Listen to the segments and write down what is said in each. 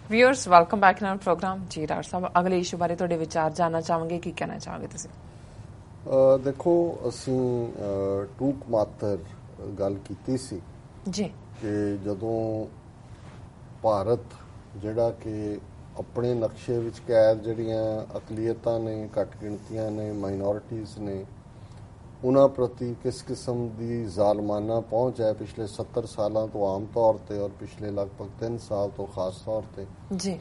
Viewers welcome back in our program. जी doctor साहब, अगले इशू बारे ਤੁਹਾਡੇ ਵਿਚਾਰ ਜਾਨਣਾ ਚਾਹਾਂਗੇ, ਕੀ ਕਹਿਣਾ ਚਾਹੋਗੇ ਤੁਸੀਂ? ਦੇਖੋ, ਅਸੀਂ ਟੂਕ ਮਾਤਰ ਗੱਲ ਕੀਤੀ ਸੀ ਜੀ ਕਿ ਜਦੋਂ ਭਾਰਤ ਜਿਹੜਾ ਕਿ ਆਪਣੇ ਨਕਸ਼ੇ ਵਿੱਚ ਕੈਦ ਜਿਹੜੀਆਂ ਅਕਲੀਅਤਾਂ ਨੇ, ਘੱਟ ਗਿਣਤੀਆਂ ਨੇ, ਮਾਈਨੋਰਿਟੀਜ਼ ਨੇ, ਉਹਨਾਂ ਪ੍ਰਤੀ ਕਿਸ ਕਿਸਮ ਦੀ ਜ਼ਾਲਮਾਨਾ ਪਹੁੰਚ ਹੈ ਪਿਛਲੇ 70 ਸਾਲਾਂ ਤੋਂ ਆਮ ਤੌਰ ਤੇ ਔਰ ਪਿਛਲੇ ਲਗਭਗ 3 ਸਾਲ ਤੋਂ ਖਾਸ ਤੌਰ ਤੇ ਜੀ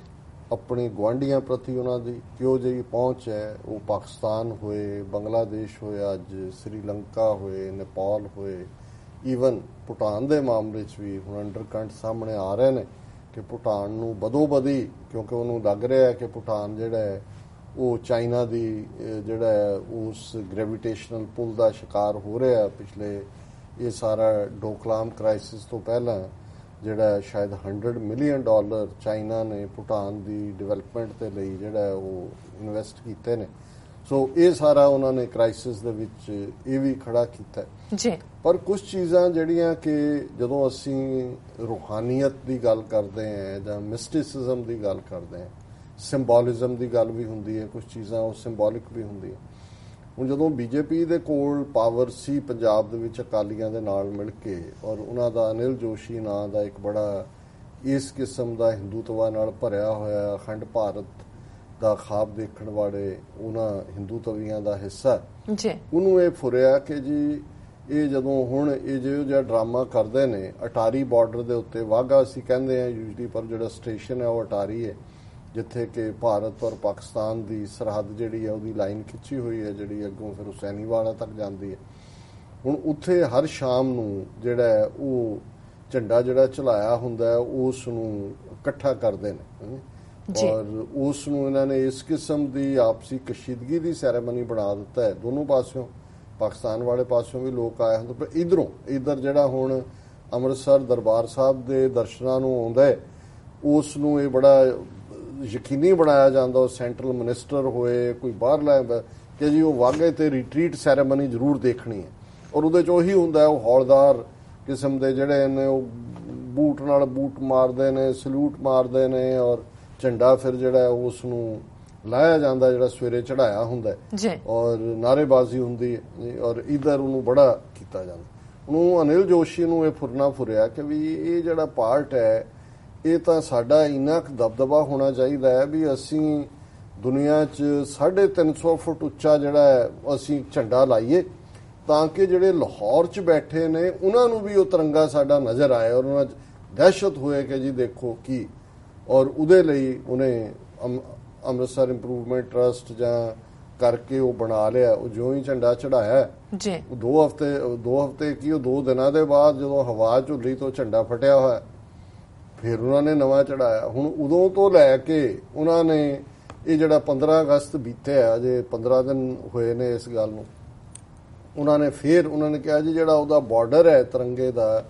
ਆਪਣੇ ਗੁਆਂਢੀਆਂ ਪ੍ਰਤੀ ਉਹਨਾਂ ਦੀ ਕਿਉਂ ਜਿਹੀ ਪਹੁੰਚ ਹੈ। ਉਹ ਪਾਕਿਸਤਾਨ ਹੋਏ, ਬੰਗਲਾਦੇਸ਼ ਹੋਇਆ, ਅੱਜ ਸ੍ਰੀਲੰਕਾ ਹੋਏ, ਨੇਪਾਲ ਹੋਏ, ਈਵਨ ਭੂਟਾਨ ਦੇ ਮਾਮਲੇ 'ਚ ਵੀ ਹੁਣ ਅੰਡਰਕਰੰਟ ਸਾਹਮਣੇ ਆ ਰਹੇ ਨੇ ਕਿ ਭੂਟਾਨ ਨੂੰ ਬਦੋ-ਬਦੀ, ਕਿਉਂਕਿ ਉਹਨੂੰ ਲੱਗ ਰਿਹਾ ਕਿ ਭੂਟਾਨ ਜਿਹੜਾ ਹੈ ਉਹ ਚਾਈਨਾ ਦੀ ਜਿਹੜਾ ਹੈ ਉਸ ਗ੍ਰੈਵੀਟੇਸ਼ਨਲ ਪੁੱਲ ਦਾ ਸ਼ਿਕਾਰ ਹੋ ਰਿਹਾ। ਪਿਛਲੇ ਇਹ ਸਾਰਾ ਡੋਕਲਾਮ ਕ੍ਰਾਈਸਿਸ ਤੋਂ ਪਹਿਲਾਂ ਜਿਹੜਾ ਸ਼ਾਇਦ $100 ਮਿਲੀਅਨ ਚਾਈਨਾ ਨੇ ਭੂਟਾਨ ਦੀ ਡਿਵੈਲਪਮੈਂਟ ਦੇ ਲਈ ਜਿਹੜਾ ਉਹ ਇਨਵੈਸਟ ਕੀਤੇ ਨੇ। ਸੋ ਇਹ ਸਾਰਾ ਉਹਨਾਂ ਨੇ ਕ੍ਰਾਈਸਿਸ ਦੇ ਵਿੱਚ ਇਹ ਵੀ ਖੜਾ ਕੀਤਾ ਜੀ। ਪਰ ਕੁਝ ਚੀਜ਼ਾਂ ਜਿਹੜੀਆਂ ਕਿ ਜਦੋਂ ਅਸੀਂ ਰੂਹਾਨੀਅਤ ਦੀ ਗੱਲ ਕਰਦੇ ਹਾਂ ਜਾਂ ਮਿਸਟਿਸਿਜ਼ਮ ਦੀ ਗੱਲ ਕਰਦੇ ਹਾਂ, ਸਿੰਬੋਲਿਜ਼ਮ ਦੀ ਗੱਲ ਵੀ ਹੁੰਦੀ ਹੈ, ਕੁਝ ਚੀਜ਼ਾਂ ਉਹ ਸਿੰਬੋਲਿਕ ਵੀ ਹੁੰਦੀਆਂ। ਹੁਣ ਜਦੋਂ ਬੀਜੇਪੀ ਦੇ ਕੋਲ ਪਾਵਰ ਸੀ ਪੰਜਾਬ ਦੇ ਵਿੱਚ ਅਕਾਲੀਆਂ ਦੇ ਨਾਲ ਮਿਲ ਕੇ, ਔਰ ਉਹਨਾਂ ਦਾ ਅਨਿਲ ਜੋਸ਼ੀ ਨਾਂ ਦਾ ਇੱਕ ਬੜਾ ਇਸ ਕਿਸਮ ਦਾ ਹਿੰਦੂਤਵਾ ਨਾਲ ਭਰਿਆ ਹੋਇਆ ਅਖੰਡ ਭਾਰਤ ਦਾ ਖਾਬ ਦੇਖਣ ਵਾਲੇ ਉਹਨਾਂ ਹਿੰਦੂਤਵੀਆਂ ਦਾ ਹਿੱਸਾ ਜੀ, ਉਹਨੂੰ ਇਹ ਫੁਰਿਆ ਕਿ ਜੀ ਇਹ ਜਦੋਂ ਹੁਣ ਇਹ ਜਿਹੋ ਜਿਹਾ ਡਰਾਮਾ ਕਰਦੇ ਨੇ ਅਟਾਰੀ ਬਾਰਡਰ ਦੇ ਉੱਤੇ, ਵਾਹਗਾ ਅਸੀਂ ਕਹਿੰਦੇ ਹਾਂ ਯੂਜਲੀ, ਪਰ ਜਿਹੜਾ ਸਟੇਸ਼ਨ ਹੈ ਉਹ ਅਟਾਰੀ ਹੈ, ਜਿੱਥੇ ਕਿ ਭਾਰਤ ਔਰ ਪਾਕਿਸਤਾਨ ਦੀ ਸਰਹੱਦ ਜਿਹੜੀ ਹੈ ਉਹਦੀ ਲਾਈਨ ਖਿੱਚੀ ਹੋਈ ਹੈ, ਜਿਹੜੀ ਅੱਗੋਂ ਫਿਰ ਹੁਸੈਨੀਵਾਲਾ ਤੱਕ ਜਾਂਦੀ ਹੈ। ਹੁਣ ਉੱਥੇ ਹਰ ਸ਼ਾਮ ਨੂੰ ਜਿਹੜਾ ਉਹ ਝੰਡਾ ਜਿਹੜਾ ਝੁਲਾਇਆ ਹੁੰਦਾ ਹੈ ਉਸ ਨੂੰ ਇਕੱਠਾ ਕਰਦੇ ਨੇ ਔਰ ਉਸ ਨੂੰ ਇਹਨਾਂ ਨੇ ਇਸ ਕਿਸਮ ਦੀ ਆਪਸੀ ਕਸ਼ੀਦਗੀ ਦੀ ਸੈਰੇਮਨੀ ਬਣਾ ਦਿੱਤਾ ਹੈ। ਦੋਨੋਂ ਪਾਸਿਓਂ, ਪਾਕਿਸਤਾਨ ਵਾਲੇ ਪਾਸਿਓਂ ਵੀ ਲੋਕ ਆਏ ਹੁੰਦੇ, ਪਰ ਇੱਧਰ ਜਿਹੜਾ ਹੁਣ ਅੰਮ੍ਰਿਤਸਰ ਦਰਬਾਰ ਸਾਹਿਬ ਦੇ ਦਰਸ਼ਨਾਂ ਨੂੰ ਆਉਂਦਾ ਹੈ ਉਸ ਨੂੰ ਇਹ ਬੜਾ ਯਕੀਨੀ ਬਣਾਇਆ ਜਾਂਦਾ, ਉਹ ਸੈਂਟਰਲ ਮਿਨਿਸਟਰ ਹੋਏ, ਕੋਈ ਬਾਹਰਲਾ, ਕਿ ਜੀ ਉਹ ਵਾਘੇ ਤੇ ਰਿਟਰੀਟ ਸੈਰੇਮਨੀ ਜ਼ਰੂਰ ਦੇਖਣੀ ਹੈ। ਔਰ ਉਹਦੇ 'ਚ ਉਹੀ ਹੁੰਦਾ, ਉਹ ਹੌਲਦਾਰ ਕਿਸਮ ਦੇ ਜਿਹੜੇ ਨੇ ਉਹ ਬੂਟ ਨਾਲ ਬੂਟ ਮਾਰਦੇ ਨੇ, ਸਲੂਟ ਮਾਰਦੇ ਨੇ, ਔਰ ਝੰਡਾ ਫਿਰ ਜਿਹੜਾ ਉਸ ਨੂੰ ਲਾਇਆ ਜਾਂਦਾ ਜਿਹੜਾ ਸਵੇਰੇ ਚੜਾਇਆ ਹੁੰਦਾ ਔਰ ਨਾਅਰੇਬਾਜ਼ੀ ਹੁੰਦੀ ਹੈ, ਔਰ ਇੱਧਰ ਉਹਨੂੰ ਬੜਾ ਕੀਤਾ ਜਾਂਦਾ। ਉਹਨੂੰ ਅਨਿਲ ਜੋਸ਼ੀ ਨੂੰ ਇਹ ਫੁਰਿਆ ਕਿ ਵੀ ਇਹ ਜਿਹੜਾ ਪਾਰਟ ਹੈ ਇਹ ਤਾਂ ਸਾਡਾ ਇੰਨਾ ਕੁ ਦਬਦਬਾ ਹੋਣਾ ਚਾਹੀਦਾ ਹੈ ਵੀ ਅਸੀਂ ਦੁਨੀਆ 'ਚ 350 ਫੁੱਟ ਉੱਚਾ ਜਿਹੜਾ ਹੈ ਅਸੀਂ ਝੰਡਾ ਲਾਈਏ, ਤਾਂ ਕਿ ਜਿਹੜੇ ਲਾਹੌਰ 'ਚ ਬੈਠੇ ਨੇ ਉਹਨਾਂ ਨੂੰ ਵੀ ਉਹ ਤਿਰੰਗਾ ਸਾਡਾ ਨਜ਼ਰ ਆਏ ਔਰ ਉਹਨਾਂ 'ਚ ਦਹਿਸ਼ਤ ਹੋਏ ਕਿ ਜੀ ਦੇਖੋ ਕੀ। ਔਰ ਉਹਦੇ ਲਈ ਉਹਨੇ ਅੰਮ੍ਰਿਤਸਰ ਇੰਪਰੂਵਮੈਂਟ ਟਰਸਟ ਜਾਂ ਕਰਕੇ ਉਹ ਬਣਾ ਲਿਆ। ਉਹ ਜਿਉਂ ਹੀ ਝੰਡਾ ਚੜਾਇਆ ਜੀ, 2 ਹਫ਼ਤੇ ਕੀ ਉਹ 2 ਦਿਨਾਂ ਦੇ ਬਾਅਦ ਜਦੋਂ ਹਵਾ ਝੁੱਲੀ ਤੋਂ ਝੰਡਾ ਫਟਿਆ ਹੋਇਆ, ਫਿਰ ਉਹਨਾਂ ਨੇ ਨਵਾਂ ਚੜਾਇਆ। ਹੁਣ ਉਦੋਂ ਤੋਂ ਲੈ ਕੇ ਉਹਨਾਂ ਨੇ ਇਹ ਜਿਹੜਾ 15 ਅਗਸਤ ਬੀਤਿਆ, ਅਜੇ 15 ਦਿਨ ਹੋਏ ਨੇ ਇਸ ਗੱਲ ਨੂੰ, ਉਹਨਾਂ ਨੇ ਕਿਹਾ ਜੀ ਜਿਹੜਾ ਉਹਦਾ ਬਾਰਡਰ ਹੈ ਤਿਰੰਗੇ ਦਾ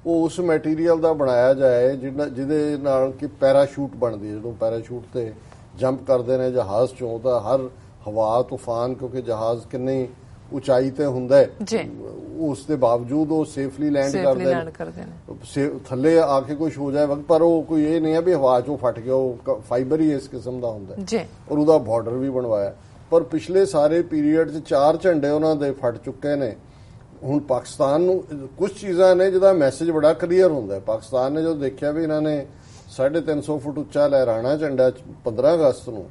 ਉਹ ਉਸ ਮੈਟੀਰੀਅਲ ਦਾ ਬਣਾਇਆ ਜਾਏ ਜਿਹਦੇ ਨਾਲ ਕਿ ਪੈਰਾਸ਼ੂਟ ਬਣਦੀ ਹੈ। ਜਦੋਂ ਪੈਰਾਸ਼ੂਟ ਤੇ ਜੰਪ ਕਰਦੇ ਨੇ ਜਹਾਜ਼ ਚੋਂ ਤਾਂ ਹਰ ਹਵਾ ਤੂਫਾਨ, ਕਿਉਂਕਿ ਜਹਾਜ਼ ਕਿੰਨੀ ਉਚਾਈ ਤੇ ਹੁੰਦਾ ਹੈ, ਉਸ ਦੇ ਬਾਵਜੂਦ ਉਹ ਸੇਫਲੀ ਲੈਂਡ ਕਰਦੇ ਨੇ। ਥੱਲੇ ਆ ਕੇ ਕੁਝ ਹੋ ਜਾਏ ਪਰ ਉਹ ਕੋਈ ਇਹ ਨਹੀਂ ਹੈ ਵੀ ਹਵਾ ਚੋਂ ਫਟ ਗਿਆ, ਉਹ ਫਾਈਬਰ ਹੀ ਇਸ ਕਿਸਮ ਦਾ ਹੁੰਦਾ ਔਰ ਉਹਦਾ ਬਾਰਡਰ ਵੀ ਬਣਵਾਇਆ। ਪਰ ਪਿਛਲੇ ਸਾਰੇ ਪੀਰੀਅਡ 'ਚ 4 ਝੰਡੇ ਉਹਨਾਂ ਦੇ ਫਟ ਚੁੱਕੇ ਨੇ। ਹੁਣ ਪਾਕਿਸਤਾਨ ਨੂੰ ਕੁਝ ਚੀਜ਼ਾਂ ਨੇ ਜਿਹਦਾ ਮੈਸੇਜ ਬੜਾ ਕਲੀਅਰ ਹੁੰਦਾ। ਪਾਕਿਸਤਾਨ ਨੇ ਜਦੋਂ ਦੇਖਿਆ ਵੀ ਇਹਨਾਂ ਨੇ 350 ਫੁੱਟ ਉੱਚਾ ਲਹਿਰਾਣਾ ਝੰਡਾ 15 ਅਗਸਤ ਨੂੰ,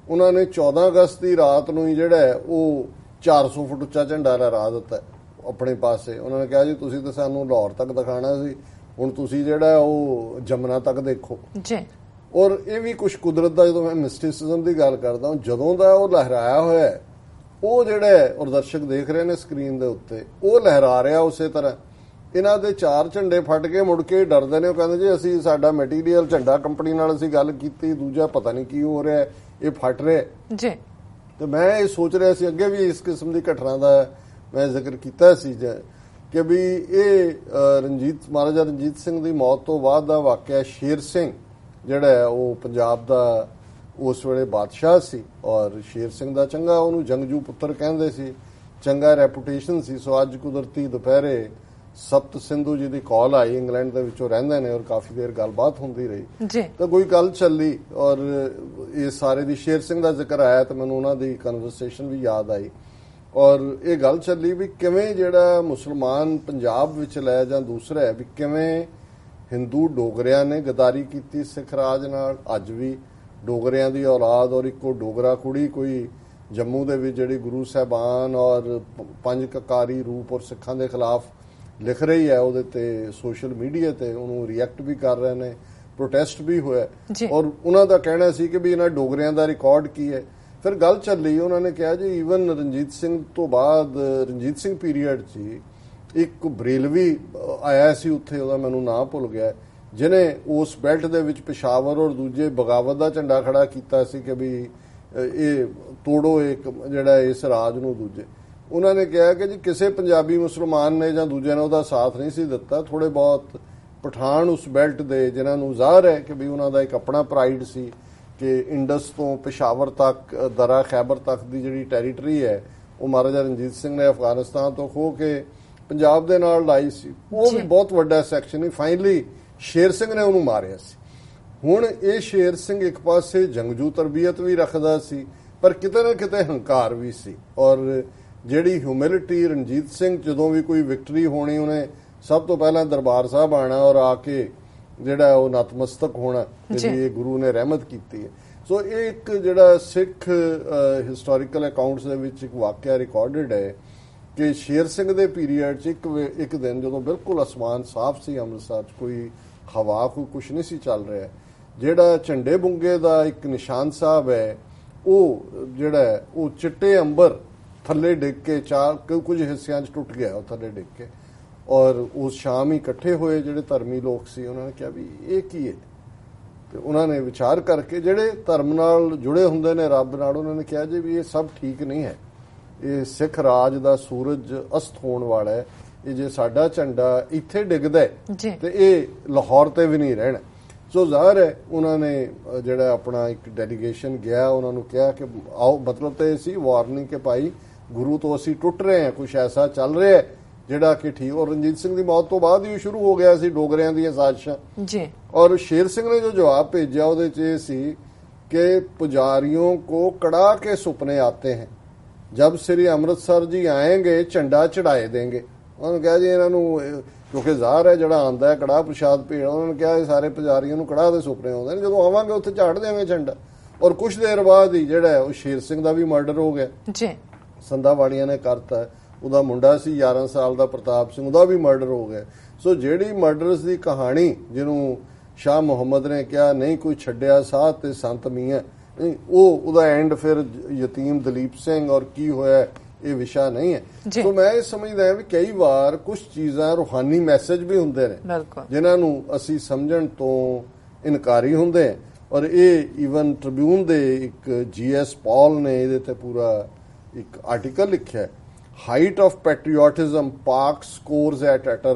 ਉਹਨਾਂ ਨੇ 14 ਅਗਸਤ ਦੀ ਰਾਤ ਨੂੰ ਹੀ ਜਿਹੜਾ ਉਹ 400 ਫੁੱਟ ਉੱਚਾ ਝੰਡਾ ਲਹਿਰਾ ਦਿੱਤਾ ਆਪਣੇ ਪਾਸੇ। ਉਹਨਾਂ ਨੇ ਕਿਹਾ ਜੀ ਤੁਸੀਂ ਤਾਂ ਸਾਨੂੰ ਲਾਹੌਰ ਤੱਕ ਦਿਖਾਣਾ ਸੀ, ਹੁਣ ਤੁਸੀਂ ਜਿਹੜਾ ਉਹ ਜਮਨਾ ਤੱਕ ਦੇਖੋ ਜੀ। ਔਰ ਇਹ ਵੀ ਕੁਝ ਕੁਦਰਤ ਦਾ, ਜਦੋਂ ਮੈਂ ਮਿਸਟਿਸਿਜ਼ਮ ਦੀ ਗੱਲ ਕਰਦਾ, ਜਦੋਂ ਦਾ ਉਹ ਲਹਿਰਾਇਆ ਹੋਇਆ ਉਹ ਜਿਹੜਾ ਔਰ ਦਰਸ਼ਕ ਦੇਖ ਰਹੇ ਨੇ ਸਕਰੀਨ ਦੇ ਉੱਤੇ, ਉਹ ਲਹਿਰਾ ਰਿਹਾ ਉਸੇ ਤਰ੍ਹਾਂ। ਇਹਨਾਂ ਦੇ 4 ਝੰਡੇ ਫਟ ਕੇ ਮੁੜ ਕੇ ਡਰਦੇ ਨੇ, ਉਹ ਕਹਿੰਦੇ ਜੀ ਅਸੀਂ ਸਾਡਾ ਮਟੀਰੀਅਲ ਝੰਡਾ ਕੰਪਨੀ ਨਾਲ ਅਸੀਂ ਗੱਲ ਕੀਤੀ, ਦੂਜਾ ਪਤਾ ਨਹੀਂ ਕੀ ਹੋ ਰਿਹਾ, ਇਹ ਫਟ ਰਿਹਾ ਜੀ। ਤੇ ਮੈਂ ਇਹ ਸੋਚ ਰਿਹਾ ਸੀ, ਅੱਗੇ ਵੀ ਇਸ ਕਿਸਮ ਦੀ ਘਟਨਾ ਦਾ ਮੈਂ ਜ਼ਿਕਰ ਕੀਤਾ ਸੀ ਕਿ ਵੀ ਇਹ ਮਹਾਰਾਜਾ ਰਣਜੀਤ ਸਿੰਘ ਦੀ ਮੌਤ ਤੋਂ ਬਾਅਦ ਦਾ ਵਾਕਿਆ। ਸ਼ੇਰ ਸਿੰਘ ਜਿਹੜਾ ਉਹ ਪੰਜਾਬ ਦਾ ਉਸ ਵੇਲੇ ਬਾਦਸ਼ਾਹ ਸੀ ਔਰ ਸ਼ੇਰ ਸਿੰਘ ਦਾ ਚੰਗਾ ਉਹਨੂੰ ਜੰਗਜੂ ਪੁੱਤਰ ਕਹਿੰਦੇ ਸੀ, ਚੰਗਾ ਰੈਪੂਟੇਸ਼ਨ ਸੀ। ਸੋ ਅੱਜ ਕੁਦਰਤੀ ਦੁਪਹਿਰੇ ਸਪਤ ਸਿੰਧੂ ਜੀ ਦੀ ਕਾਲ ਆਈ, ਇੰਗਲੈਂਡ ਦੇ ਵਿੱਚੋਂ ਰਹਿੰਦੇ ਨੇ ਔਰ ਕਾਫੀ ਦੇਰ ਗੱਲਬਾਤ ਹੁੰਦੀ ਰਹੀ ਜੀ। ਤਾਂ ਕੋਈ ਗੱਲ ਚੱਲੀ ਔਰ ਇਹ ਸਾਰੇ ਦੀ ਸ਼ੇਰ ਸਿੰਘ ਦਾ ਜ਼ਿਕਰ ਆਇਆ ਤਾਂ ਮੈਨੂੰ ਉਹਨਾਂ ਦੀ ਕਨਵਰਸੇਸ਼ਨ ਵੀ ਯਾਦ ਆਈ ਔਰ ਇਹ ਗੱਲ ਚੱਲੀ ਵੀ ਕਿਵੇਂ ਜਿਹੜਾ ਮੁਸਲਮਾਨ ਪੰਜਾਬ ਵਿੱਚ ਲੈ ਜਾਂ ਦੂਸਰਾ ਹੈ ਵੀ ਕਿਵੇਂ ਹਿੰਦੂ ਡੋਗਰਿਆਂ ਨੇ ਗਦਾਰੀ ਕੀਤੀ ਸਿੱਖ ਰਾਜ ਨਾਲ। ਅੱਜ ਵੀ ਡੋਗਰਿਆਂ ਦੀ ਔਲਾਦ ਔਰ ਇੱਕੋ ਡੋਗਰਾ ਕੁੜੀ ਕੋਈ ਜੰਮੂ ਦੇ ਵਿੱਚ ਜਿਹੜੀ ਗੁਰੂ ਸਾਹਿਬਾਨ ਔਰ ਪੰਜ ਕਕਾਰੀ ਰੂਪ ਔਰ ਸਿੱਖਾਂ ਦੇ ਖਿਲਾਫ ਲਿਖ ਰਹੀ ਹੈ, ਉਹਦੇ ਤੇ ਸੋਸ਼ਲ ਮੀਡੀਆ ਤੇ ਉਹਨੂੰ ਰਿਐਕਟ ਵੀ ਕਰ ਰਹੇ ਨੇ, ਪ੍ਰੋਟੈਸਟ ਵੀ ਹੋਇਆ ਔਰ ਉਹਨਾਂ ਦਾ ਕਹਿਣਾ ਸੀ ਕਿ ਵੀ ਇਹਨਾਂ ਡੋਗਰਿਆਂ ਦਾ ਰਿਕਾਰਡ ਕੀ ਹੈ। ਫਿਰ ਗੱਲ ਚੱਲੀ, ਉਹਨਾਂ ਨੇ ਕਿਹਾ ਜੀ ਈਵਨ ਰਣਜੀਤ ਸਿੰਘ ਤੋਂ ਬਾਅਦ ਰਣਜੀਤ ਸਿੰਘ ਪੀਰੀਅਡ 'ਚ ਇੱਕ ਬਰੇਲਵੀ ਆਇਆ ਸੀ ਉੱਥੇ, ਉਹਦਾ ਮੈਨੂੰ ਨਾਂ ਭੁੱਲ ਗਿਆ, ਜਿਹਨੇ ਉਸ ਬੈਲਟ ਦੇ ਵਿੱਚ ਪਿਸ਼ਾਵਰ ਔਰ ਦੂਜੇ ਬਗਾਵਤ ਦਾ ਝੰਡਾ ਖੜਾ ਕੀਤਾ ਸੀ ਕਿ ਵੀ ਇਹ ਤੋੜੋ ਇੱਕ ਜਿਹੜਾ ਇਸ ਰਾਜ ਨੂੰ ਦੂਜੇ। ਉਹਨਾਂ ਨੇ ਕਿਹਾ ਕਿ ਜੀ ਕਿਸੇ ਪੰਜਾਬੀ ਮੁਸਲਮਾਨ ਨੇ ਜਾਂ ਦੂਜਿਆਂ ਨੇ ਉਹਦਾ ਸਾਥ ਨਹੀਂ ਸੀ ਦਿੱਤਾ। ਥੋੜੇ ਬਹੁਤ ਪਠਾਨ ਉਸ ਬੈਲਟ ਦੇ ਜਿਨ੍ਹਾਂ ਨੂੰ ਜ਼ਾਹਰ ਹੈ ਕਿ ਵੀ ਉਹਨਾਂ ਦਾ ਇੱਕ ਆਪਣਾ ਪ੍ਰਾਈਡ ਸੀ ਕਿ ਇੰਡਸ ਤੋਂ ਪਿਸ਼ਾਵਰ ਤੱਕ ਦਰਾ ਖੈਬਰ ਤੱਕ ਦੀ ਜਿਹੜੀ ਟੈਰੀਟਰੀ ਹੈ ਉਹ ਮਹਾਰਾਜਾ ਰਣਜੀਤ ਸਿੰਘ ਨੇ ਅਫਗਾਨਿਸਤਾਨ ਤੋਂ ਖੋਹ ਕੇ ਪੰਜਾਬ ਦੇ ਨਾਲ ਲਾਈ ਸੀ। ਉਹ ਵੀ ਬਹੁਤ ਵੱਡਾ ਸੈਕਸ਼ਨ ਹੀ ਫਾਈਨਲੀ ਸ਼ੇਰ ਸਿੰਘ ਨੇ ਉਹਨੂੰ ਮਾਰਿਆ ਸੀ। ਹੁਣ ਇਹ ਸ਼ੇਰ ਸਿੰਘ ਇੱਕ ਪਾਸੇ ਜੰਗਜੂ ਤਰਬੀਅਤ ਵੀ ਰੱਖਦਾ ਸੀ ਪਰ ਕਿਤੇ ਨਾ ਕਿਤੇ ਹੰਕਾਰ ਵੀ ਸੀ ਔਰ ਜਿਹੜੀ ਹਿਊਮਿਲਿਟੀ ਰਣਜੀਤ ਸਿੰਘ ਜਦੋਂ ਵੀ ਕੋਈ ਵਿਕਟਰੀ ਹੋਣੀ ਉਹਨੇ ਸਭ ਤੋਂ ਪਹਿਲਾਂ ਦਰਬਾਰ ਸਾਹਿਬ ਆਣਾ ਔਰ ਆ ਕੇ ਜਿਹੜਾ ਉਹ ਨਤਮਸਤਕ ਹੋਣਾ ਕਿ ਇਹ ਗੁਰੂ ਨੇ ਰਹਿਮਤ ਕੀਤੀ ਹੈ। ਸੋ ਇਹ ਇੱਕ ਜਿਹੜਾ ਸਿੱਖ ਹਿਸਟੋਰੀਕਲ ਅਕਾਊਂਟਸ ਦੇ ਵਿੱਚ ਇੱਕ ਵਾਕਿਆ ਰਿਕਾਰਡਡ ਹੈ ਕਿ ਸ਼ੇਰ ਸਿੰਘ ਦੇ ਪੀਰੀਅਡ 'ਚ ਇੱਕ ਦਿਨ ਜਦੋਂ ਬਿਲਕੁਲ ਅਸਮਾਨ ਸਾਫ਼ ਸੀ ਅੰਮ੍ਰਿਤਸਰ 'ਚ, ਕੋਈ ਹਵਾ ਕੋਈ ਕੁਛ ਨਹੀਂ ਸੀ ਚੱਲ ਰਿਹਾ, ਜਿਹੜਾ ਝੰਡੇ ਬੁੰਗੇ ਦਾ ਇੱਕ ਨਿਸ਼ਾਨ ਸਾਹਿਬ ਹੈ ਉਹ ਜਿਹੜਾ ਉਹ ਚਿੱਟੇ ਅੰਬਰ ਥੱਲੇ ਡਿੱਗ ਕੇ ਕੁਝ ਹਿੱਸਿਆਂ 'ਚ ਟੁੱਟ ਗਿਆ, ਉਹ ਥੱਲੇ ਡਿੱਗ ਕੇ ਔਰ ਉਸ ਸ਼ਾਮ ਹੀ ਇਕੱਠੇ ਹੋਏ ਜਿਹੜੇ ਧਰਮੀ ਲੋਕ ਸੀ। ਉਹਨਾਂ ਨੇ ਕਿਹਾ ਵੀ ਇਹ ਕੀ ਹੈ ਤੇ ਉਹਨਾਂ ਨੇ ਵਿਚਾਰ ਕਰਕੇ ਜਿਹੜੇ ਧਰਮ ਨਾਲ ਜੁੜੇ ਹੁੰਦੇ ਨੇ ਰੱਬ ਨਾਲ, ਉਹਨਾਂ ਨੇ ਕਿਹਾ ਜੀ ਵੀ ਇਹ ਸਭ ਠੀਕ ਨਹੀਂ ਹੈ, ਇਹ ਸਿੱਖ ਰਾਜ ਦਾ ਸੂਰਜ ਅਸਤ ਹੋਣ ਵਾਲਾ ਹੈ, ਇਹ ਜੇ ਸਾਡਾ ਝੰਡਾ ਇੱਥੇ ਡਿੱਗਦਾ ਤੇ ਇਹ ਲਾਹੌਰ ਤੇ ਵੀ ਨਹੀਂ ਰਹਿਣਾ। ਸੋ ਜ਼ਾਹਰ ਹੈ ਉਹਨਾਂ ਨੇ ਜਿਹੜਾ ਆਪਣਾ ਇੱਕ ਡੈਲੀਗੇਸ਼ਨ ਗਿਆ, ਉਹਨਾਂ ਨੂੰ ਕਿਹਾ ਕਿ ਆਓ, ਮਤਲਬ ਤਾਂ ਇਹ ਸੀ ਵਾਰਨਿੰਗ ਕਿ ਭਾਈ ਗੁਰੂ ਤੋਂ ਅਸੀਂ ਟੁੱਟ ਰਹੇ ਹਾਂ, ਕੁਛ ਐਸਾ ਚੱਲ ਰਿਹਾ ਹੈ ਜਿਹੜਾ ਕਿ ਠੀਕ। ਔਰ ਰਣਜੀਤ ਸਿੰਘ ਦੀ ਮੌਤ ਤੋਂ ਬਾਅਦ ਹੀ ਸ਼ੁਰੂ ਹੋ ਗਿਆ ਸੀ ਡੋਗਰਿਆਂ ਦੀਆਂ ਸਾਜ਼ਿਸ਼ਾਂ ਜੀ। ਔਰ ਸ਼ੇਰ ਸਿੰਘ ਨੇ ਜੋ ਜਵਾਬ ਭੇਜਿਆ ਉਹਦੇ 'ਚ ਇਹ ਸੀ ਕਿ ਪੁਜਾਰੀਆਂ ਕੋ ਕੜਾ ਕੇ ਸੁਪਨੇ ਆਤੇ हैं, जब श्री अमृतसर जी आएंगे झंडा चढ़ाए देंगे। उन्होंने कहा जी इन्हों क्योंकि ਜ਼ਾਹਰ ਹੈ ਜਿਹੜਾ ਆਉਂਦਾ ਹੈ ਕੜਾਹ ਪ੍ਰਸ਼ਾਦ ਭੇੜ, ਉਹਨਾਂ ਨੇ ਕਿਹਾ ਸਾਰੇ ਪੁਜਾਰੀਆਂ ਨੂੰ ਕੜਾਹ ਦੇ ਸੁਪਨੇ ਆਉਂਦੇ ਨੇ, ਜਦੋਂ ਆਵਾਂਗੇ ਉੱਥੇ ਝਾੜ ਦੇਵਾਂਗੇ ਝੰਡਾ। ਔਰ ਕੁਝ ਦੇਰ ਬਾਅਦ ਹੀ ਜਿਹੜਾ ਉਹ ਸ਼ੇਰ ਸਿੰਘ ਦਾ ਵੀ ਮਰਡਰ ਹੋ ਗਿਆ ਜੀ, ਸੰਧਾਵਾੜੀਆਂ ਨੇ ਕਰਤਾ। ਉਹਦਾ ਮੁੰਡਾ ਸੀ 11 ਸਾਲ ਦਾ ਪ੍ਰਤਾਪ ਸਿੰਘ, ਉਹਦਾ ਵੀ ਮਰਡਰ ਹੋ ਗਿਆ। ਸੋ ਜਿਹੜੀ ਮਰਡਰਸ ਦੀ ਕਹਾਣੀ ਜਿਹਨੂੰ ਸ਼ਾਹ ਮੁਹੰਮਦ ਨੇ ਕਿਹਾ ਨਹੀਂ ਕੋਈ ਛੱਡਿਆ ਸਾਧ ਤੇ ਸੰਤ ਮੀਆਂ, ਉਹਦਾ ਐਂਡ ਫਿਰ ਯਤੀਮ ਦਲੀਪ ਸਿੰਘ ਔਰ ਕੀ ਹੋਇਆ ਇਹ ਵਿਸ਼ਾ ਨਹੀਂ ਹੈ। ਸੋ ਮੈਂ ਇਹ ਸਮਝਦਾ ਹਾਂ ਵੀ ਕਈ ਵਾਰ ਕੁਝ ਚੀਜ਼ਾਂ ਰੂਹਾਨੀ ਮੈਸੇਜ ਵੀ ਹੁੰਦੇ ਨੇ ਜਿਨ੍ਹਾਂ ਨੂੰ ਅਸੀਂ ਸਮਝਣ ਤੋਂ ਇਨਕਾਰੀ ਹੁੰਦੇ ਹਾਂ। ਔਰ ਇਹ ਈਵਨ ਟ੍ਰਿਬਿਊਨ ਦੇ ਇੱਕ GS ਪੌਲ ਨੇ ਇਹਦੇ ਤੇ ਪੂਰਾ ਇੱਕ ਆਰਟੀਕਲ ਲਿਖਿਆ, ਹਾਈਟ ਆਫ ਪੈਟਰੀਓਟਿਜ਼ਮ ਪਾਕ ਸਕੋਰਸ ਐਟ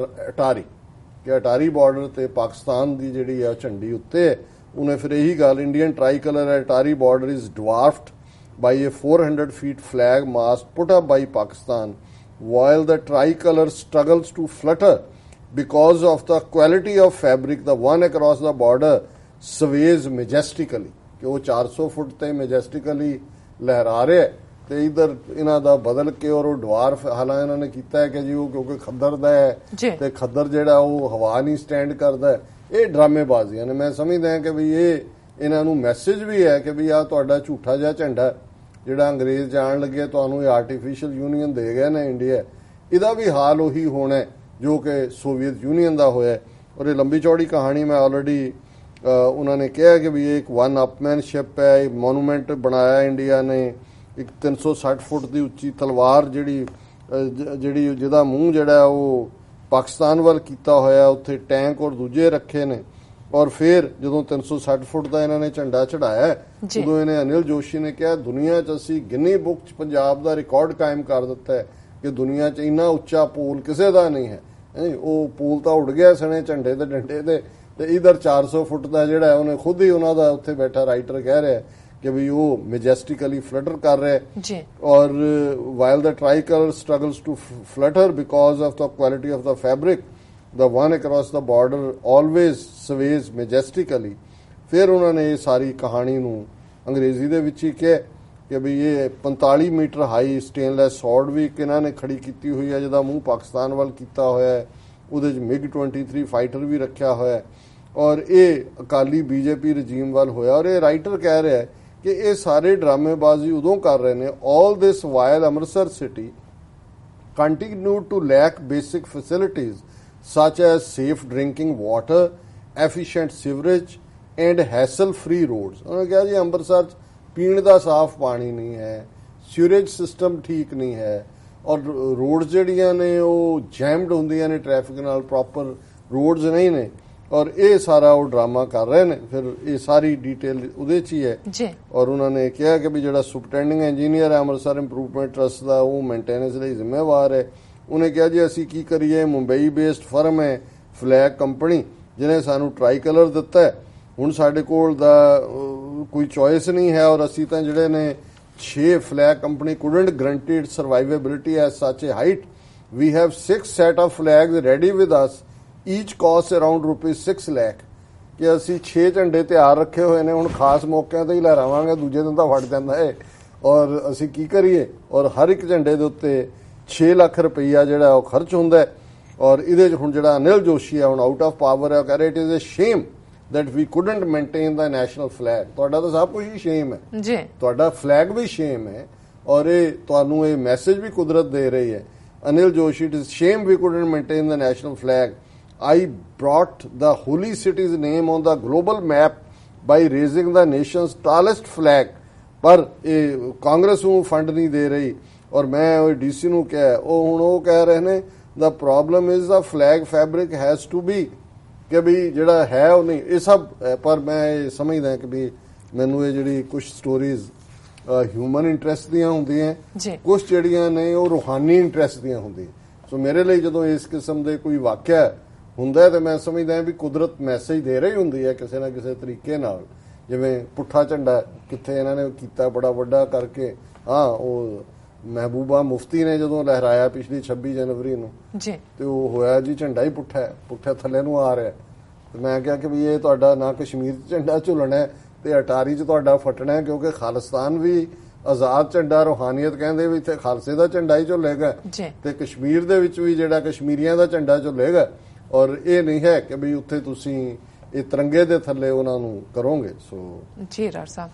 ਅਟਾਰੀ, ਕਿ ਅਟਾਰੀ ਬਾਰਡਰ ਤੇ ਪਾਕਿਸਤਾਨ ਦੀ ਜਿਹੜੀ ਆ ਝੰਡੀ ਉੱਤੇ ਹੈ। ਉਹਨੇ ਫਿਰ ਇਹੀ ਗੱਲ, Indian tricolour at Attari border is dwarfed by a 400 feet flag mast put up by Pakistan, while the tricolor struggles to flutter because of the quality of fabric. The one across the border sways majestically, ਕਿ ਉਹ 400 ਫੁੱਟ ਤੇ majestically ਲਹਿਰਾ ਰਿਹਾ ਤੇ ਇਧਰ ਇਹਨਾਂ ਦਾ ਬਦਲ ਕੇ ਔਰ ਉਹ ਡਵਾਰਫ ਹਾਲਾਂ ਇਹਨਾਂ ਨੇ ਕੀਤਾ ਹੈ ਕਿ ਜੀ ਉਹ ਕਿਉਂਕਿ ਖੱਦਰ ਦਾ ਹੈ ਤੇ ਖੱਦਰ ਜਿਹੜਾ ਉਹ ਹਵਾ ਨਹੀਂ ਸਟੈਂਡ ਕਰਦਾ। ਇਹ ਡਰਾਮੇਬਾਜ਼ੀਆਂ ਨੇ। ਮੈਂ ਸਮਝਦਾ ਹਾਂ ਕਿ ਵੀ ਇਹ ਇਹਨਾਂ ਨੂੰ ਮੈਸੇਜ ਵੀ ਹੈ ਕਿ ਵੀ ਆਹ ਤੁਹਾਡਾ ਝੂਠਾ ਜਿਹਾ ਝੰਡਾ ਜਿਹੜਾ ਅੰਗਰੇਜ਼ ਜਾਣ ਲੱਗੇ ਤੁਹਾਨੂੰ ਇਹ ਆਰਟੀਫੀਸ਼ੀਅਲ ਯੂਨੀਅਨ ਦੇ ਗਿਆ ਨਾ ਇੰਡੀਆ, ਇਹਦਾ ਵੀ ਹਾਲ ਉਹੀ ਹੋਣਾ ਜੋ ਕਿ ਸੋਵੀਅਤ ਯੂਨੀਅਨ ਦਾ ਹੋਇਆ। ਔਰ ਇਹ ਲੰਬੀ ਚੌੜੀ ਕਹਾਣੀ ਮੈਂ ਆਲਰੇਡੀ ਉਹਨਾਂ ਨੇ ਕਿਹਾ ਕਿ ਵੀ ਇਹ ਇੱਕ ਵਨ ਅਪਮੈਨਸ਼ਿਪ ਹੈ। ਇੱਕ ਮੋਨੂਮੈਂਟ ਬਣਾਇਆ ਇੰਡੀਆ ਨੇ, ਇੱਕ 360 ਫੁੱਟ ਦੀ ਉੱਚੀ ਤਲਵਾਰ ਜਿਹੜੀ ਜਿਹਦਾ ਮੂੰਹ ਜਿਹੜਾ ਉਹ ਪਾਕਿਸਤਾਨ ਵੱਲ ਕੀਤਾ ਹੋਇਆ, ਉੱਥੇ ਟੈਂਕ ਔਰ ਦੂਜੇ ਰੱਖੇ ਨੇ। ਔਰ ਫਿਰ ਜਦੋਂ 360 ਫੁੱਟ ਦਾ ਇਹਨਾਂ ਨੇ ਝੰਡਾ ਚੜਾਇਆ ਉਦੋਂ ਇਹਨੇ ਅਨਿਲ ਜੋਸ਼ੀ ਨੇ ਕਿਹਾ ਦੁਨੀਆ 'ਚ ਅਸੀਂ ਗਿਨੀ ਬੁੱਕ 'ਚ ਪੰਜਾਬ ਦਾ ਰਿਕਾਰਡ ਕਾਇਮ ਕਰ ਦਿੱਤਾ ਹੈ ਕਿ ਦੁਨੀਆ 'ਚ ਇੰਨਾ ਉੱਚਾ ਪੂਲ ਕਿਸੇ ਦਾ ਨਹੀਂ ਹੈ। ਉਹ ਪੂਲ ਤਾਂ ਉੱਡ ਗਿਆ ਸਣੇ ਝੰਡੇ ਦੇ ਡੰਡੇ ਦੇ, ਤੇ ਇਧਰ 400 ਫੁੱਟ ਦਾ ਜਿਹੜਾ ਉਹਨੇ ਖੁਦ ਹੀ ਉਹਨਾਂ ਦਾ ਉੱਥੇ ਬੈਠਾ ਰਾਈਟਰ ਕਹਿ ਰਿਹਾ कि भी वो मैजेस्टिकली फ्लटर कर रहा है जी और while the tricolor struggles to flutter because of the quality of the fabric, the one across the border always sways majestically। फिर उन्होंने ये सारी कहानी ਨੂੰ ਅੰਗਰੇਜ਼ੀ ਦੇ ਵਿੱਚ ਹੀ ਕਿਹਾ ਕਿ ਵੀ ਇਹ 45 ਮੀਟਰ ਹਾਈ ਸਟੇਨਲੈਸ ਸੌਰਡ ਵੀ ਕਿਨਾਂ ਨੇ ਖੜੀ ਕੀਤੀ ਹੋਈ ਹੈ ਜਿਹਦਾ ਮੂੰਹ ਪਾਕਿਸਤਾਨ ਵੱਲ ਕੀਤਾ ਹੋਇਆ ਹੈ, ਉਹਦੇ 'ਚ MiG 23 ਫਾਈਟਰ ਵੀ ਰੱਖਿਆ ਹੋਇਆ ਹੈ ਔਰ ਇਹ ਅਕਾਲੀ ਬੀਜੇਪੀ ਰਜੀਮ ਵੱਲ ਹੋਇਆ ਔਰ ਇਹ ਰਾਈਟਰ ਕਹਿ ਰਿਹਾ ਹੈ ਕਿ ਇਹ ਸਾਰੇ ਡਰਾਮੇਬਾਜ਼ੀ ਉਦੋਂ ਕਰ ਰਹੇ ਨੇ all this while Amritsar city continued to lack basic facilities such as safe drinking water, efficient sewerage and hassle-free roads। उन्होंने कहा जी ਅੰਮ੍ਰਿਤਸਰ 'ਚ ਪੀਣ ਦਾ ਸਾਫ਼ ਪਾਣੀ ਨਹੀਂ ਹੈ, ਸੀਵਰੇਜ ਸਿਸਟਮ ਠੀਕ ਨਹੀਂ ਹੈ ਔਰ ਰੋਡਸ ਜਿਹੜੀਆਂ ਨੇ ਉਹ ਜੈਮਡ ਹੁੰਦੀਆਂ ਨੇ ਟ੍ਰੈਫਿਕ ਨਾਲ, ਪ੍ਰੋਪਰ ਰੋਡਸ ਨਹੀਂ ਨੇ ਔਰ ਇਹ ਸਾਰਾ ਉਹ ਡਰਾਮਾ ਕਰ ਰਹੇ ਨੇ। ਫਿਰ ਇਹ ਸਾਰੀ ਡਿਟੇਲ ਉਹਦੇ 'ਚ ਹੀ ਹੈ ਜੀ ਔਰ ਉਹਨਾਂ ਨੇ ਕਿਹਾ ਕਿ ਵੀ ਜਿਹੜਾ ਸੁਪਰਟੈਂਡਿੰਗ ਇੰਜੀਨੀਅਰ ਹੈ ਅੰਮ੍ਰਿਤਸਰ ਇੰਪਰੂਵਮੈਂਟ ਟਰਸਟ ਦਾ ਉਹ ਮੇਨਟੇਨੈਂਸ ਲਈ ਜ਼ਿੰਮੇਵਾਰ ਹੈ। ਉਹਨੇ ਕਿਹਾ ਜੀ ਅਸੀਂ ਕੀ ਕਰੀਏ, ਮੁੰਬਈ ਬੇਸਡ ਫਰਮ ਹੈ ਫਲੈਗ ਕੰਪਨੀ ਜਿਹਨੇ ਸਾਨੂੰ ਟਰਾਈ ਕਲਰ ਦਿੱਤਾ ਹੈ, ਹੁਣ ਸਾਡੇ ਕੋਲ ਦਾ ਕੋਈ ਚੋਇਸ ਨਹੀਂ ਹੈ ਔਰ ਅਸੀਂ ਤਾਂ ਜਿਹੜੇ ਨੇ 6 flag company couldn't guaranteed survivability at such a height। We have 6 set of flags ready with us, each cost around ₹6 lakh। ਕਿ ਅਸੀਂ 6 ਝੰਡੇ ਤਿਆਰ ਰੱਖੇ ਹੋਏ ਨੇ, ਹੁਣ ਖਾਸ ਮੌਕਿਆਂ ਤੇ ਹੀ ਲਹਿਰਾਵਾਂਗੇ, ਦੂਜੇ ਦਿਨ ਤਾਂ ਫਟ ਜਾਂਦਾ ਹੈ ਔਰ ਅਸੀਂ ਕੀ ਕਰੀਏ ਔਰ ਹਰ ਇੱਕ ਝੰਡੇ ਦੇ ਉੱਤੇ 6 ਲੱਖ ਰੁਪਈਆ ਜਿਹੜਾ ਉਹ ਖਰਚ ਹੁੰਦਾ ਹੈ ਔਰ ਇਹਦੇ 'ਚ ਹੁਣ ਜਿਹੜਾ ਅਨਿਲ ਜੋਸ਼ੀ ਹੈ ਹੁਣ ਆਊਟ ਆਫ ਪਾਵਰ ਹੈ, ਉਹ ਕਹਿ ਰਿਹਾ it is a shame that we couldn't maintain the national flag। ਤੁਹਾਡਾ ਤਾਂ ਸਭ ਕੁਝ ਹੀ ਸ਼ੇਮ ਹੈ ਜੀ, ਤੁਹਾਡਾ ਫਲੈਗ ਵੀ ਸ਼ੇਮ ਹੈ ਔਰ ਇਹ ਤੁਹਾਨੂੰ ਇਹ ਮੈਸੇਜ ਵੀ ਕੁਦਰਤ ਦੇ ਰਹੀ ਹੈ। Anil Joshi it is shame we couldn't maintain the national flag। I brought the holy city's name on the global map by raising the nation's tallest flag। ਪਰ ਇਹ ਕਾਂਗਰਸ ਨੂੰ ਫੰਡ ਨਹੀਂ ਦੇ ਰਹੀ ਔਰ ਮੈਂ ਉਹ ਡੀਸੀ ਨੂੰ ਕਿਹਾ, ਉਹ ਹੁਣ ਉਹ ਕਹਿ ਰਹੇ ਨੇ the problem is the flag fabric has to be ਕਿ ਵੀ ਜਿਹੜਾ ਹੈ ਉਹ ਨਹੀਂ ਇਹ ਸਭ। ਪਰ ਮੈਂ ਇਹ ਸਮਝਦਾ ਕਿ ਵੀ ਮੈਨੂੰ ਇਹ ਜਿਹੜੀ ਕੁਝ ਸਟੋਰੀਜ਼ ਹਿਊਮਨ ਇੰਟਰਸਟ ਦੀਆਂ ਹੁੰਦੀਆਂ, ਕੁਝ ਜਿਹੜੀਆਂ ਨੇ ਉਹ ਰੂਹਾਨੀ ਇੰਟਰਸਟ ਦੀਆਂ ਹੁੰਦੀਆਂ। ਸੋ ਮੇਰੇ ਲਈ ਜਦੋਂ ਇਸ ਕਿਸਮ ਦੇ ਕੋਈ ਵਾਕਿਆ ਹੁੰਦਾ ਤੇ ਮੈਂ ਸਮਝਦਾ ਵੀ ਕੁਦਰਤ ਮੈਸੇਜ ਦੇ ਰਹੀ ਹੁੰਦੀ ਹੈ ਕਿਸੇ ਨਾ ਕਿਸੇ ਤਰੀਕੇ ਨਾਲ। ਜਿਵੇਂ ਪੁੱਠਾ ਝੰਡਾ ਕਿੱਥੇ ਇਹਨਾਂ ਨੇ ਕੀਤਾ ਬੜਾ ਵੱਡਾ ਕਰਕੇ, ਹਾਂ ਉਹ ਮਹਿਬੂਬਾ ਮੁਫਤੀ ਨੇ ਜਦੋਂ ਲਹਿਰਾਇਆ ਪਿਛਲੀ 26 ਜਨਵਰੀ ਨੂੰ ਜੀ ਤੇ ਉਹ ਹੋਇਆ ਜੀ ਝੰਡਾ ਹੀ ਪੁੱਠਾ ਹੈ, ਪੁੱਠੇ ਥੱਲੇ ਨੂੰ ਆ ਰਿਹਾ। ਤੇ ਮੈਂ ਕਿਹਾ ਕਿ ਵੀ ਇਹ ਤੁਹਾਡਾ ਨਾ ਕਸ਼ਮੀਰ 'ਚ ਝੰਡਾ ਝੁਲਣਾ ਤੇ ਅਟਾਰੀ 'ਚ ਤੁਹਾਡਾ ਫਟਣਾ, ਕਿਉਂਕਿ ਖਾਲਿਸਤਾਨ ਵੀ ਆਜ਼ਾਦ ਝੰਡਾ ਰੂਹਾਨੀਅਤ ਕਹਿੰਦੇ ਵੀ ਇੱਥੇ ਖਾਲਸੇ ਦਾ ਝੰਡਾ ਹੀ ਝੁਲੇਗਾ ਤੇ ਕਸ਼ਮੀਰ ਦੇ ਵਿੱਚ ਵੀ ਜਿਹੜਾ ਕਸ਼ਮੀਰੀਆਂ ਦਾ ਝੰਡਾ ਝੁਲੇਗਾ ਔਰ ਇਹ ਨਹੀਂ ਹੈ ਕਿ ਵੀ ਉੱਥੇ ਤੁਸੀਂ ਇਹ ਤਿਰੰਗੇ ਦੇ ਥੱਲੇ ਉਹਨਾਂ ਨੂੰ ਕਰੋਗੇ। ਸੋ ਜੀ ਡਾਕਟਰ ਸਾਹਿਬ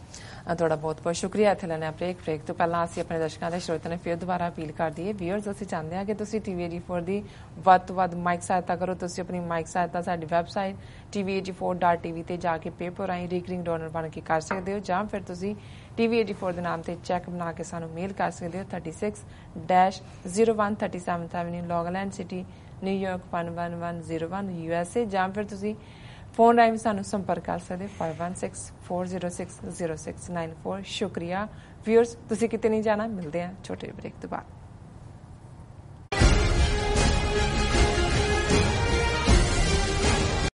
ਤੁਹਾਡਾ ਬਹੁਤ ਬਹੁਤ ਸ਼ੁਕਰੀਆ। ਇੱਥੇ ਲੈਣਾ ਬ੍ਰੇਕ ਤੋਂ ਪਹਿਲਾਂ ਅਸੀਂ ਆਪਣੇ ਦਰਸ਼ਕਾਂ ਦੇ ਸਰੋਤਿਆਂ ਨੇ ਫਿਰ ਦੁਬਾਰਾ ਅਪੀਲ ਕਰ ਦਈਏ। ਵੀਅਰਸ ਅਸੀਂ ਚਾਹੁੰਦੇ ਹਾਂ ਕਿ ਤੁਸੀਂ TV84 ਦੀ ਵੱਧ ਤੋਂ ਵੱਧ ਮਾਈਕ ਸਹਾਇਤਾ ਕਰੋ। ਤੁਸੀਂ ਆਪਣੀ ਮਾਈਕ ਸਹਾਇਤਾ ਸਾਡੀ ਵੈਬਸਾਈਟ tv84.tv ਤੇ ਜਾ ਕੇ ਪੇਪਰ ਰਾਹੀਂ ਰੀਕਰਿੰਗ ਡੋਨਰ ਬਣ ਕੇ ਕਰ ਸਕਦੇ ਹੋ ਜਾਂ ਫਿਰ ਤੁਸੀਂ TV84 ਦੇ ਨਾਮ ਤੇ ਚੈੱਕ ਬਣਾ ਕੇ ਸਾਨੂੰ ਮੇਲ ਕਰ ਸਕਦੇ ਹੋ 36-01 37th Avenue Long Island City New York 11101 USA ਜਾਂ ਫਿਰ ਤੁਸੀਂ ਫੋਨ ਰਾਹੀਂ ਸਾਨੂੰ ਸੰਪਰਕ ਕਰ ਸਕਦੇ 5164060694। ਸ਼ੁਕਰੀਆ ਵੀਅਰਸ, ਤੁਸੀਂ ਕਿਤੇ ਨਹੀਂ ਜਾਣਾ, ਮਿਲਦੇ ਹਾਂ ਛੋਟੇ ਬ੍ਰੇਕ ਤੋਂ ਬਾਅਦ।